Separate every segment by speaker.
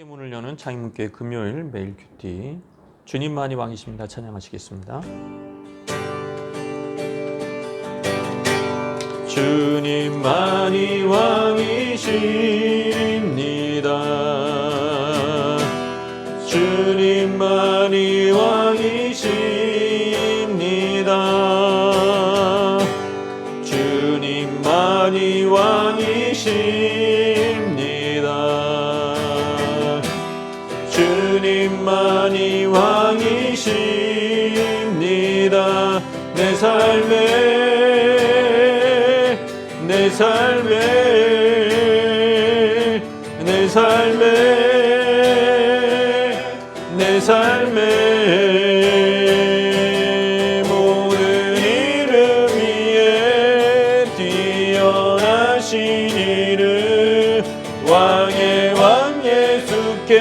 Speaker 1: 세계 문을 여는 창의문교회 금요일 매일 큐티 주님만이 왕이십니다. 찬양하시겠습니다. 주님만이 왕이십니다. 주님만이 왕이십니다. 주님만이 왕이십니다. 주님만이 왕이십니다. 내 삶의 모든 이름 위에 뛰어나신 이름 왕의 왕 예수께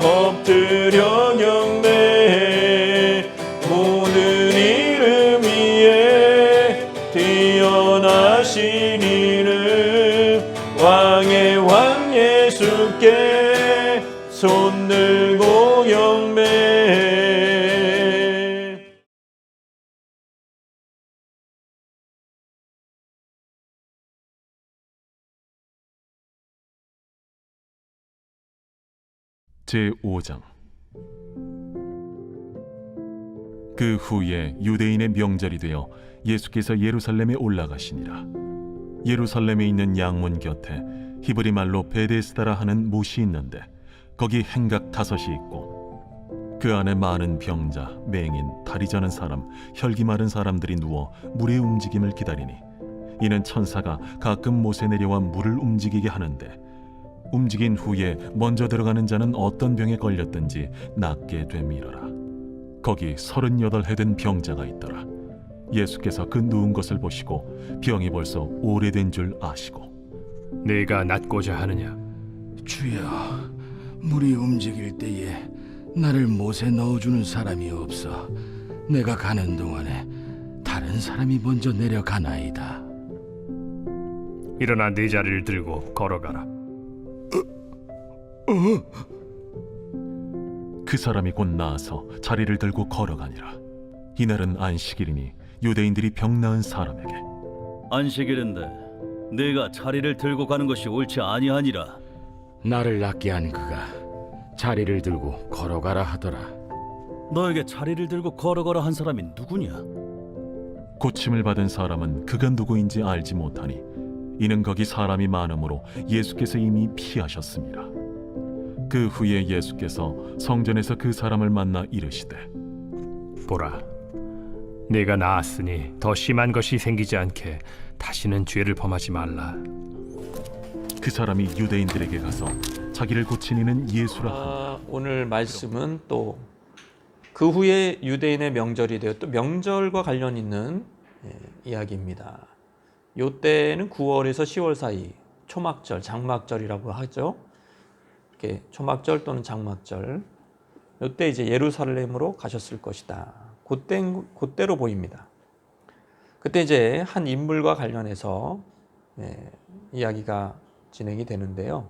Speaker 1: 엎드려 경배해. 모든 이름 위에 뛰어나신 이름 왕의 왕 예수께 손 들고 경배해.
Speaker 2: 제5장. 그 후에 유대인의 명절이 되어 예수께서 예루살렘에 올라가시니라. 예루살렘에 있는 양문 곁에 히브리 말로 베데스다라 하는 못이 있는데 거기 행각 5이 있고 그 안에 많은 병자, 맹인, 다리 저는 사람, 혈기 마른 사람들이 누워 물의 움직임을 기다리니 이는 천사가 가끔 못에 내려와 물을 움직이게 하는데 움직인 후에 먼저 들어가는 자는 어떤 병에 걸렸든지 낫게 됨이러라. 거기 38해 된 병자가 있더라. 예수께서 그 누운 것을 보시고 병이 벌써 오래된 줄 아시고
Speaker 3: 네가 낫고자 하느냐?
Speaker 4: 주여, 물이 움직일 때에 나를 못에 넣어주는 사람이 없어 내가 가는 동안에 다른 사람이 먼저 내려가나이다.
Speaker 3: 일어나 네 자리를 들고 걸어가라.
Speaker 2: 그 사람이 곧 나아서 자리를 들고 걸어가니라. 이날은 안식일이니 유대인들이 병 나은 사람에게
Speaker 5: 안식일인데 네가 자리를 들고 가는 것이 옳지 아니하니라.
Speaker 4: 나를 낫게 한 그가 자리를 들고 걸어가라 하더라.
Speaker 5: 너에게 자리를 들고 걸어가라 한 사람이 누구냐?
Speaker 2: 고침을 받은 사람은 그가 누구인지 알지 못하니 이는 거기 사람이 많으므로 예수께서 이미 피하셨습니다. 그 후에 예수께서 성전에서 그 사람을 만나 이르시되
Speaker 3: 보라, 네가 나았으니 더 심한 것이 생기지 않게 다시는 죄를 범하지 말라.
Speaker 2: 그 사람이 유대인들에게 가서 자기를 고친 이는 예수라 하니
Speaker 1: 오늘 말씀은 또 그 후에 유대인의 명절이 되어 또 명절과 관련 있는 이야기입니다. 요때는 9월에서 10월 사이 초막절, 장막절이라고 하죠. 이렇게 초막절 또는 장막절. 요때 이제 예루살렘으로 가셨을 것이다. 그때로 보입니다. 그때 이제 한 인물과 관련해서 이야기가 진행이 되는데요.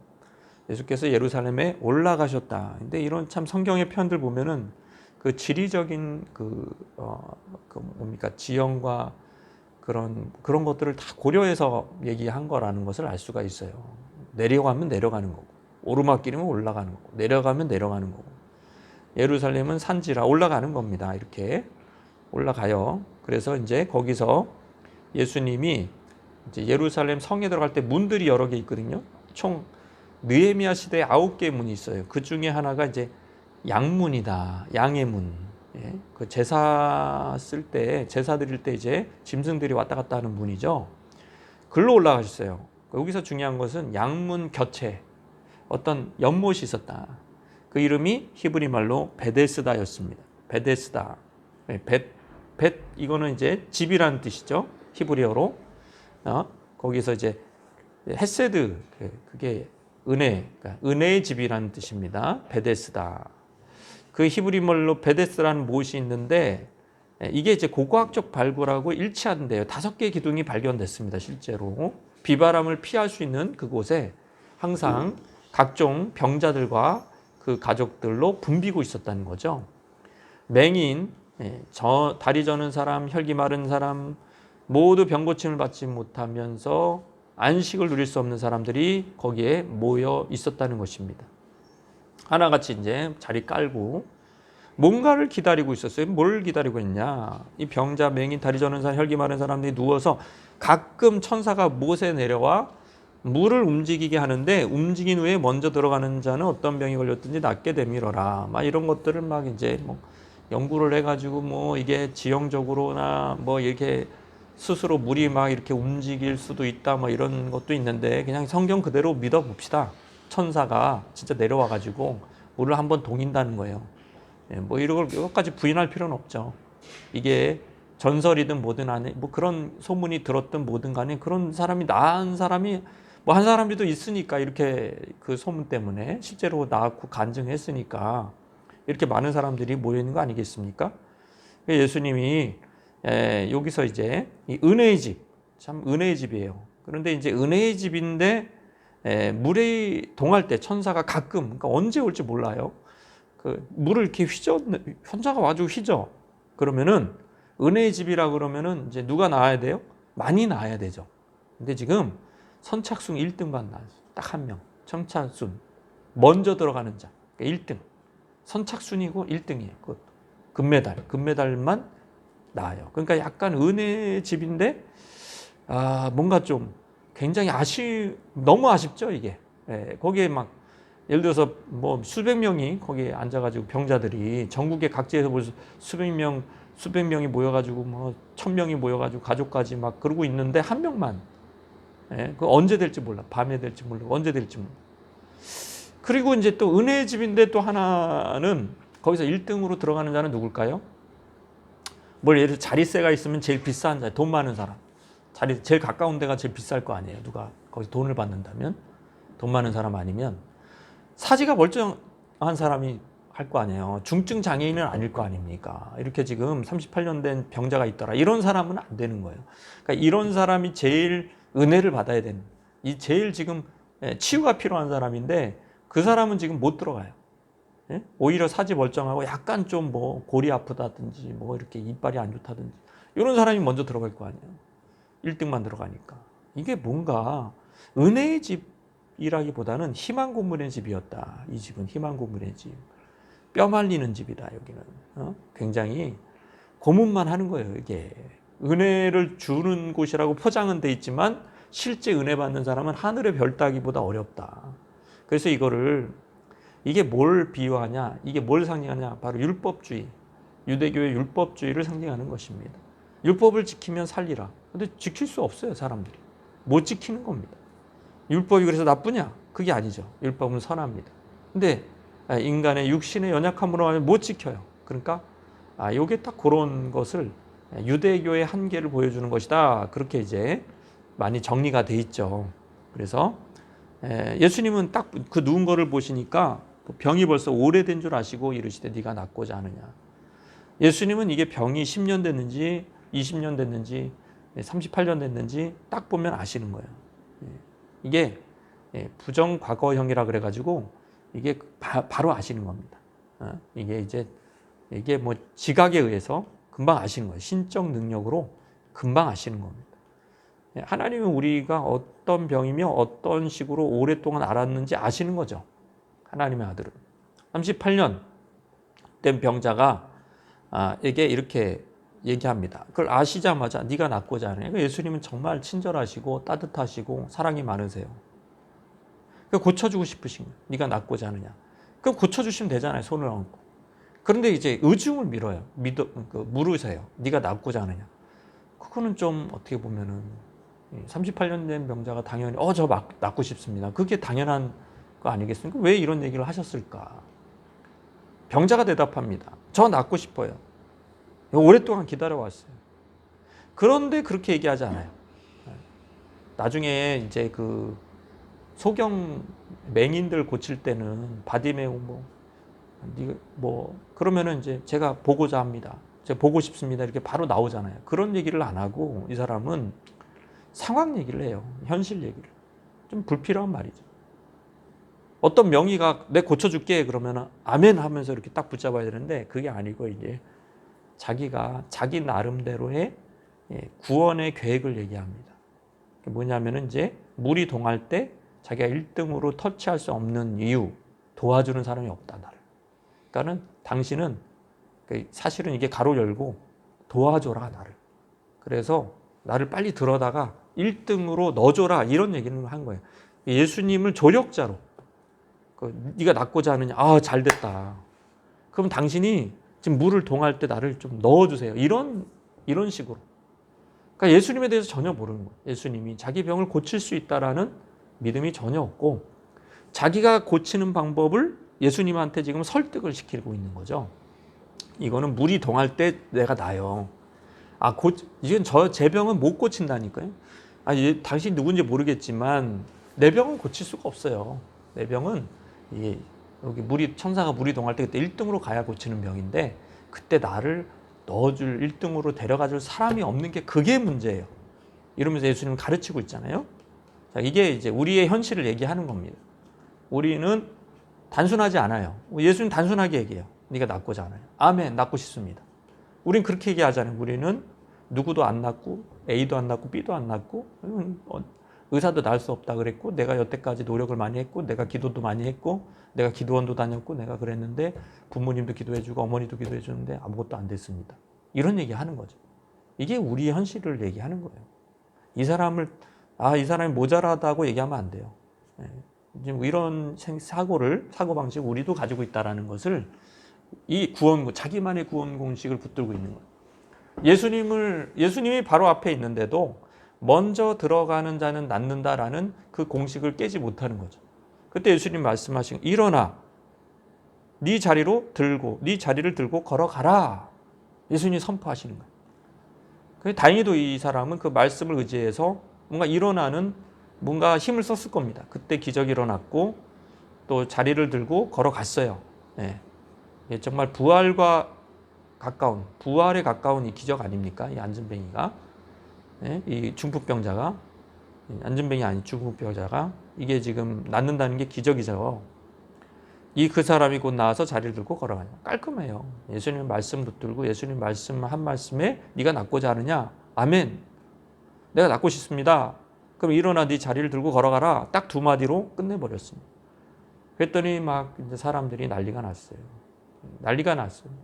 Speaker 1: 예수께서 예루살렘에 올라가셨다. 근데 이런 참 성경의 표현들 보면은 그 지리적인 뭡니까 지형과 그런 것들을 다 고려해서 얘기한 거라는 것을 알 수가 있어요. 내려가면 내려가는 거고, 오르막길이면 올라가는 거고, 내려가면 내려가는 거고. 예루살렘은 산지라 올라가는 겁니다. 이렇게 올라가요. 그래서 이제 거기서 예수님이 이제 예루살렘 성에 들어갈 때 문들이 여러 개 있거든요. 총 느헤미야 시대에 9개의 문이 있어요. 그 중에 하나가 이제 양문이다. 양의 문. 그 제사 쓸 때, 제사 드릴 때 이제 짐승들이 왔다 갔다 하는 문이죠. 글로 올라가셨어요. 여기서 중요한 것은 양문 곁에 어떤 연못이 있었다. 그 이름이 히브리 말로 베데스다였습니다. 베데스다. 이거는 이제 집이라는 뜻이죠. 히브리어로. 거기서 이제 헤세드, 그게 은혜, 그러니까 은혜의 집이라는 뜻입니다. 베데스다. 그 히브리 말로 베데스라는 못이 있는데 이게 이제 고고학적 발굴하고 일치한대요. 5개의 기둥이 발견됐습니다. 실제로 비바람을 피할 수 있는 그곳에 항상 각종 병자들과 그 가족들로 붐비고 있었다는 거죠. 맹인, 다리 저는 사람, 혈기 마른 사람 모두 병고침을 받지 못하면서 안식을 누릴 수 없는 사람들이 거기에 모여 있었다는 것입니다. 하나같이 이제 자리 깔고 뭔가를 기다리고 있었어요. 뭘 기다리고 있냐? 이 병자, 맹인, 다리 저는 사람, 혈기 마른 사람들이 누워서 가끔 천사가 못에 내려와 물을 움직이게 하는데 움직인 후에 먼저 들어가는 자는 어떤 병이 걸렸든지 낫게 되밀어라. 막 이런 것들을 막 이제 뭐 연구를 해가지고 뭐 이게 지형적으로나 뭐 이렇게 스스로 물이 막 이렇게 움직일 수도 있다 뭐 이런 것도 있는데 그냥 성경 그대로 믿어봅시다. 천사가 진짜 내려와가지고 물을 한번 동인다는 거예요. 뭐 이런 것까지 부인할 필요는 없죠. 이게 전설이든 뭐든 안에 뭐 그런 소문이 들었든 뭐든 간에 그런 사람이 나은 사람이 뭐 한 사람이도 있으니까 이렇게 그 소문 때문에 실제로 낳았고 간증했으니까 이렇게 많은 사람들이 모여 있는 거 아니겠습니까? 예수님이 여기서 이제 이 은혜의 집, 참 은혜의 집이에요. 그런데 이제 은혜의 집인데 물에 동할 때 천사가 가끔, 그러니까 언제 올지 몰라요. 그 물을 이렇게 천사가 와가지고 휘저. 그러면은 은혜의 집이라 그러면은 이제 누가 나와야 돼요? 많이 나와야 되죠. 근데 지금 선착순 1등만 나왔어요. 딱 한 명. 선착순. 먼저 들어가는 자. 그러니까 1등. 선착순이고 1등이에요. 그것도. 금메달만 나와요. 그러니까 약간 은혜의 집인데 뭔가 좀 굉장히 너무 아쉽죠, 이게. 거기에 막 예를 들어서 뭐 수백 명이 거기에 앉아가지고 병자들이 전국의 각지에서 벌써 수백 명이 모여가지고 뭐 1000명이 모여가지고 가족까지 막 그러고 있는데 한 명만. 그 언제 될지 몰라. 밤에 될지 몰라. 언제 될지 몰라. 그리고 이제 또 은혜의 집인데 또 하나는 거기서 1등으로 들어가는 자는 누굴까요? 예를 들어 자릿세가 있으면 제일 비싼 자, 돈 많은 사람. 제일 가까운 데가 제일 비쌀 거 아니에요. 누가 거기서 돈을 받는다면 돈 많은 사람 아니면 사지가 멀쩡한 사람이 할 거 아니에요. 중증 장애인은 아닐 거 아닙니까? 이렇게 지금 38년 된 병자가 있더라. 이런 사람은 안 되는 거예요. 그러니까 이런 사람이 제일 은혜를 받아야 되는, 이 제일 지금 치유가 필요한 사람인데 그 사람은 지금 못 들어가요. 오히려 사지 멀쩡하고 약간 좀 뭐 골이 아프다든지 뭐 이렇게 이빨이 안 좋다든지 이런 사람이 먼저 들어갈 거 아니에요. 1등만 들어가니까. 이게 뭔가 은혜의 집이라기보다는 희망 고문의 집이었다. 이 집은 희망 고문의 집. 뼈 말리는 집이다. 여기는. 굉장히 고문만 하는 거예요. 이게. 은혜를 주는 곳이라고 포장은 돼 있지만 실제 은혜 받는 사람은 하늘의 별 따기보다 어렵다. 그래서 이게 뭘 비유하냐? 이게 뭘 상징하냐? 바로 율법주의. 유대교의 율법주의를 상징하는 것입니다. 율법을 지키면 살리라. 근데 지킬 수 없어요, 사람들이. 못 지키는 겁니다. 율법이 그래서 나쁘냐? 그게 아니죠. 율법은 선합니다. 근데 인간의 육신의 연약함으로 하면 못 지켜요. 그러니까 이게 딱 그런 것을 유대교의 한계를 보여주는 것이다. 그렇게 이제 많이 정리가 돼 있죠. 그래서 예수님은 딱 그 누운 거를 보시니까 병이 벌써 오래된 줄 아시고 이르시되 네가 낫고자 하느냐. 예수님은 이게 병이 10년 됐는지 20년 됐는지 38년 됐는지 딱 보면 아시는 거예요. 이게 부정과거형이라 그래가지고 이게 바로 아시는 겁니다. 이게 뭐 지각에 의해서 금방 아시는 거예요. 신적 능력으로 금방 아시는 겁니다. 하나님은 우리가 어떤 병이며 어떤 식으로 오랫동안 알았는지 아시는 거죠. 하나님의 아들은. 38년 된 병자가 에게 이렇게 얘기합니다. 그걸 아시자마자 네가 낫고자 하느냐. 그러니까 예수님은 정말 친절하시고 따뜻하시고 사랑이 많으세요. 고쳐주고 싶으신 거예요. 네가 낫고자 하느냐. 그럼 고쳐주시면 되잖아요. 손을 얹고. 그런데 이제 의중을 물으세요. 네가 낫고자 하느냐. 그거는 좀 어떻게 보면은 38년 된 병자가 당연히 저 낫고 싶습니다. 그게 당연한 거 아니겠습니까? 왜 이런 얘기를 하셨을까? 병자가 대답합니다. 저 낫고 싶어요. 오랫동안 기다려왔어요. 그런데 그렇게 얘기하지 않아요. 나중에 이제 그 소경 맹인들 고칠 때는 바디메오 그러면은 이제 제가 보고자 합니다. 제가 보고 싶습니다. 이렇게 바로 나오잖아요. 그런 얘기를 안 하고 이 사람은 상황 얘기를 해요. 현실 얘기를. 좀 불필요한 말이죠. 어떤 명의가 내 고쳐줄게 그러면은 아멘 하면서 이렇게 딱 붙잡아야 되는데 그게 아니고 이제 자기가 자기 나름대로의 구원의 계획을 얘기합니다. 그게 뭐냐면은 이제 물이 동할 때 자기가 1등으로 터치할 수 없는 이유, 도와주는 사람이 없다 나를. 그러니까는 당신은 사실은 이게 가로 열고 도와줘라 나를. 그래서 나를 빨리 들어다가 1등으로 넣어줘라 이런 얘기를 한 거예요. 예수님을 조력자로 네가 낫고자 하느냐, 아 잘됐다. 그럼 당신이 지금 물을 동할 때 나를 좀 넣어주세요. 이런 식으로. 그러니까 예수님에 대해서 전혀 모르는 거예요. 예수님이 자기 병을 고칠 수 있다라는 믿음이 전혀 없고 자기가 고치는 방법을 예수님한테 지금 설득을 시키고 있는 거죠. 이거는 물이 동할 때 내가 나요. 이건 제 병은 못 고친다니까요. 당신 누군지 모르겠지만 내 병은 고칠 수가 없어요. 내 병은 여기 천사가 물이 동할 때 그때 1등으로 가야 고치는 병인데 그때 나를 넣어줄 1등으로 데려가줄 사람이 없는 게 그게 문제예요. 이러면서 예수님은 가르치고 있잖아요. 자, 이게 이제 우리의 현실을 얘기하는 겁니다. 우리는 단순하지 않아요. 예수님 단순하게 얘기해요. 네가 낫고자 하나요? 아멘, 낫고 싶습니다. 우린 그렇게 얘기하잖아요. 우리는 누구도 안 낫고 A도 안 낫고 B도 안 낫고 의사도 나을 수 없다 그랬고 내가 여태까지 노력을 많이 했고 내가 기도도 많이 했고 내가 기도원도 다녔고 내가 그랬는데 부모님도 기도해주고 어머니도 기도해주는데 아무것도 안 됐습니다. 이런 얘기하는 거죠. 이게 우리의 현실을 얘기하는 거예요. 이 사람이 모자라다고 얘기하면 안 돼요. 지금 이런 사고방식 우리도 가지고 있다는 것을 자기만의 구원 공식을 붙들고 있는 거예요. 예수님이 바로 앞에 있는데도 먼저 들어가는 자는 낫는다라는 그 공식을 깨지 못하는 거죠. 그때 예수님 말씀하신 일어나 네 자리를 들고 걸어가라. 예수님이 선포하시는 거예요. 다행히도 이 사람은 그 말씀을 의지해서 뭔가 힘을 썼을 겁니다. 그때 기적이 일어났고 또 자리를 들고 걸어갔어요. 정말 부활에 가까운 이 기적 아닙니까? 이 안진뱅이가, 이 중풍병자가, 안진뱅이 아닌 중풍병자가 이게 지금 낫는다는 게 기적이죠. 그 사람이 곧 나와서 자리를 들고 걸어가요. 깔끔해요. 예수님 말씀 붙들고 예수님 말씀 한 말씀에 네가 낫고자 하느냐? 아멘. 내가 낫고 싶습니다. 그럼 일어나 네 자리를 들고 걸어가라. 딱 두 마디로 끝내버렸습니다. 그랬더니 막 이제 사람들이 난리가 났어요.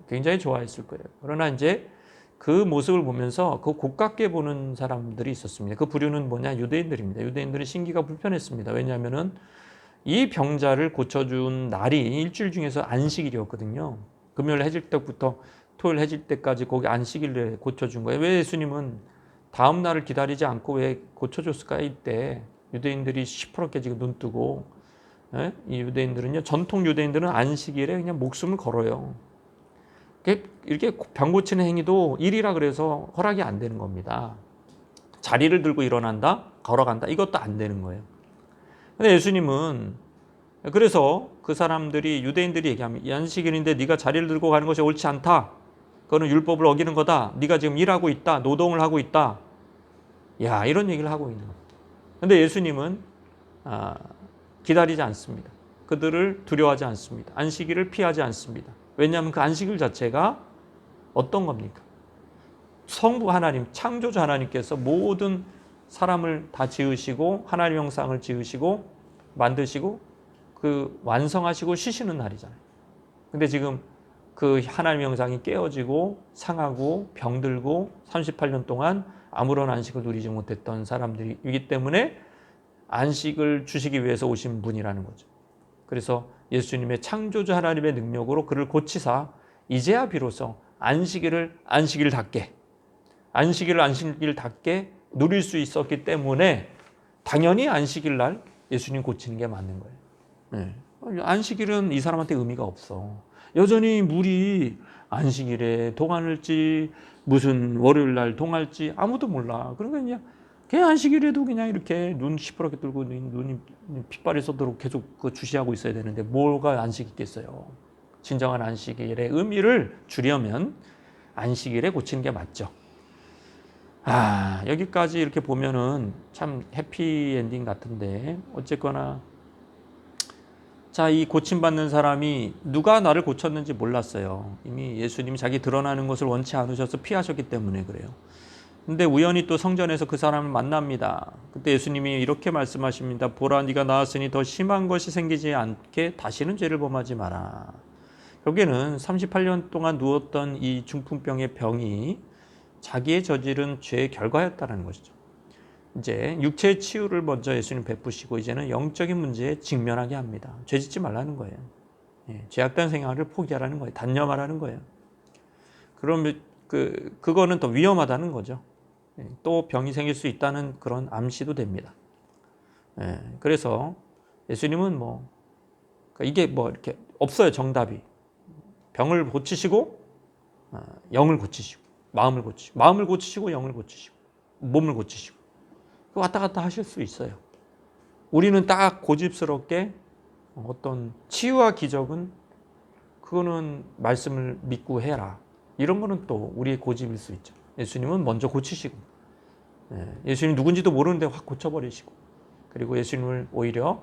Speaker 1: 굉장히 좋아했을 거예요. 그러나 이제 그 모습을 보면서 그 고깝게 보는 사람들이 있었습니다. 그 부류는 뭐냐? 유대인들입니다. 유대인들은 신기가 불편했습니다. 왜냐하면은 이 병자를 고쳐준 날이 일주일 중에서 안식일이었거든요. 금요일 해질 때부터 토요일 해질 때까지 거기 안식일에 고쳐준 거예요. 왜 예수님은 다음 날을 기다리지 않고 왜 고쳐줬을까? 이때 유대인들이 시퍼렇게 지금 눈 뜨고, 이 유대인들은요, 전통 유대인들은 안식일에 그냥 목숨을 걸어요. 이렇게 병 고치는 행위도 일이라 그래서 허락이 안 되는 겁니다. 자리를 들고 일어난다, 걸어간다, 이것도 안 되는 거예요. 근데 예수님은 그래서 그 사람들이 유대인들이 얘기하면 안식일인데 네가 자리를 들고 가는 것이 옳지 않다. 그거는 율법을 어기는 거다. 네가 지금 일하고 있다. 노동을 하고 있다. 이런 얘기를 하고 있는 겁니다. 근데 예수님은 기다리지 않습니다. 그들을 두려워하지 않습니다. 안식일을 피하지 않습니다. 왜냐하면 그 안식일 자체가 어떤 겁니까? 성부 하나님, 창조주 하나님께서 모든 사람을 다 지으시고 하나님 형상을 지으시고 만드시고 그 완성하시고 쉬시는 날이잖아요. 근데 지금 그 하나님 형상이 깨어지고 상하고 병들고 38년 동안 아무런 안식을 누리지 못했던 사람들이기 때문에 안식을 주시기 위해서 오신 분이라는 거죠. 그래서 예수님의 창조주 하나님의 능력으로 그를 고치사 이제야 비로소 안식일답게 누릴 수 있었기 때문에 당연히 안식일 날 예수님 고치는 게 맞는 거예요. 안식일은 이 사람한테 의미가 없어. 여전히 물이 안식일에 동할지 무슨 월요일 날 동할지 아무도 몰라. 그러니까 그냥 안식일에도 그냥 이렇게 눈 시퍼렇게 뜨고 눈이 핏발이 쏟도록 계속 주시하고 있어야 되는데 뭐가 안식이 있겠어요. 진정한 안식일의 의미를 주려면 안식일에 고치는 게 맞죠. 여기까지 이렇게 보면은 참 해피엔딩 같은데 어쨌거나 자, 이 고침받는 사람이 누가 나를 고쳤는지 몰랐어요. 이미 예수님이 자기 드러나는 것을 원치 않으셔서 피하셨기 때문에 그래요. 근데 우연히 또 성전에서 그 사람을 만납니다. 그때 예수님이 이렇게 말씀하십니다. 보라, 네가 나았으니 더 심한 것이 생기지 않게 다시는 죄를 범하지 마라. 여기는 38년 동안 누웠던 이 중풍병의 병이 자기의 저지른 죄의 결과였다는 것이죠. 이제 육체의 치유를 먼저 예수님 베푸시고 이제는 영적인 문제에 직면하게 합니다. 죄 짓지 말라는 거예요. 죄악된 생활을 포기하라는 거예요. 단념하라는 거예요. 그러면 그거는 더 위험하다는 거죠. 또 병이 생길 수 있다는 그런 암시도 됩니다. 그래서 예수님은 그러니까 이게 이렇게 없어요, 정답이. 병을 고치시고 영을 고치시고 마음을 고치시고 영을 고치시고 몸을 고치시고 왔다 갔다 하실 수 있어요. 우리는 딱 고집스럽게 어떤 치유와 기적은 그거는 말씀을 믿고 해라. 이런 거는 또 우리의 고집일 수 있죠. 예수님은 먼저 고치시고 예수님 누군지도 모르는데 확 고쳐버리시고 그리고 예수님을 오히려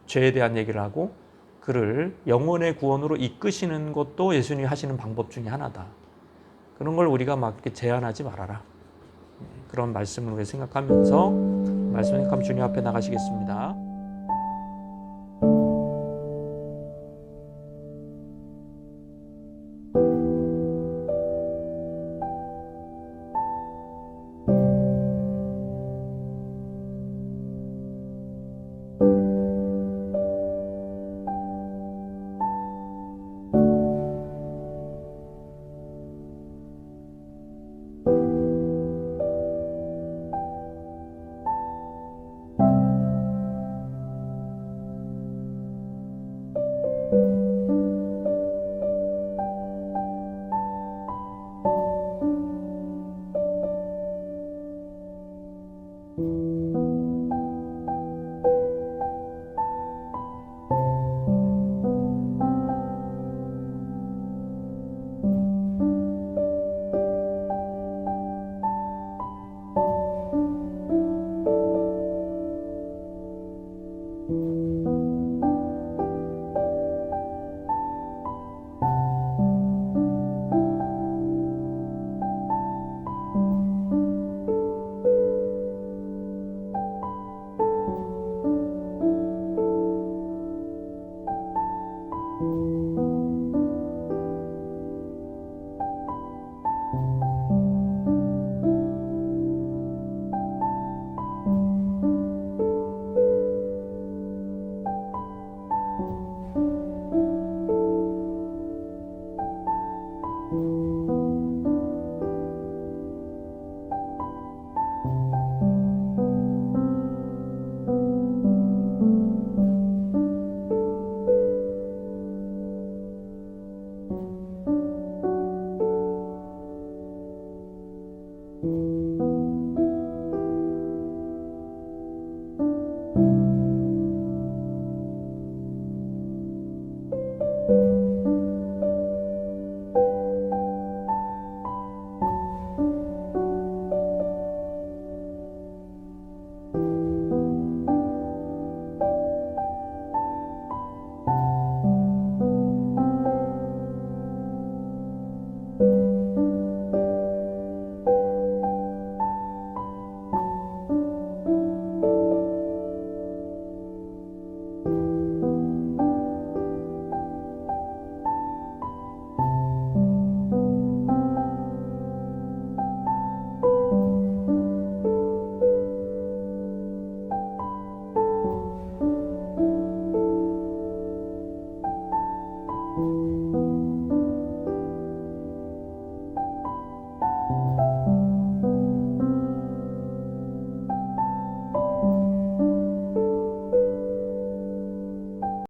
Speaker 1: 죄에 대한 얘기를 하고 그를 영혼의 구원으로 이끄시는 것도 예수님이 하시는 방법 중에 하나다. 그런 걸 우리가 막 이렇게 제한하지 말아라. 그런 말씀을 우리가 생각하면서 말씀 생각하면 주님 앞에 나가시겠습니다.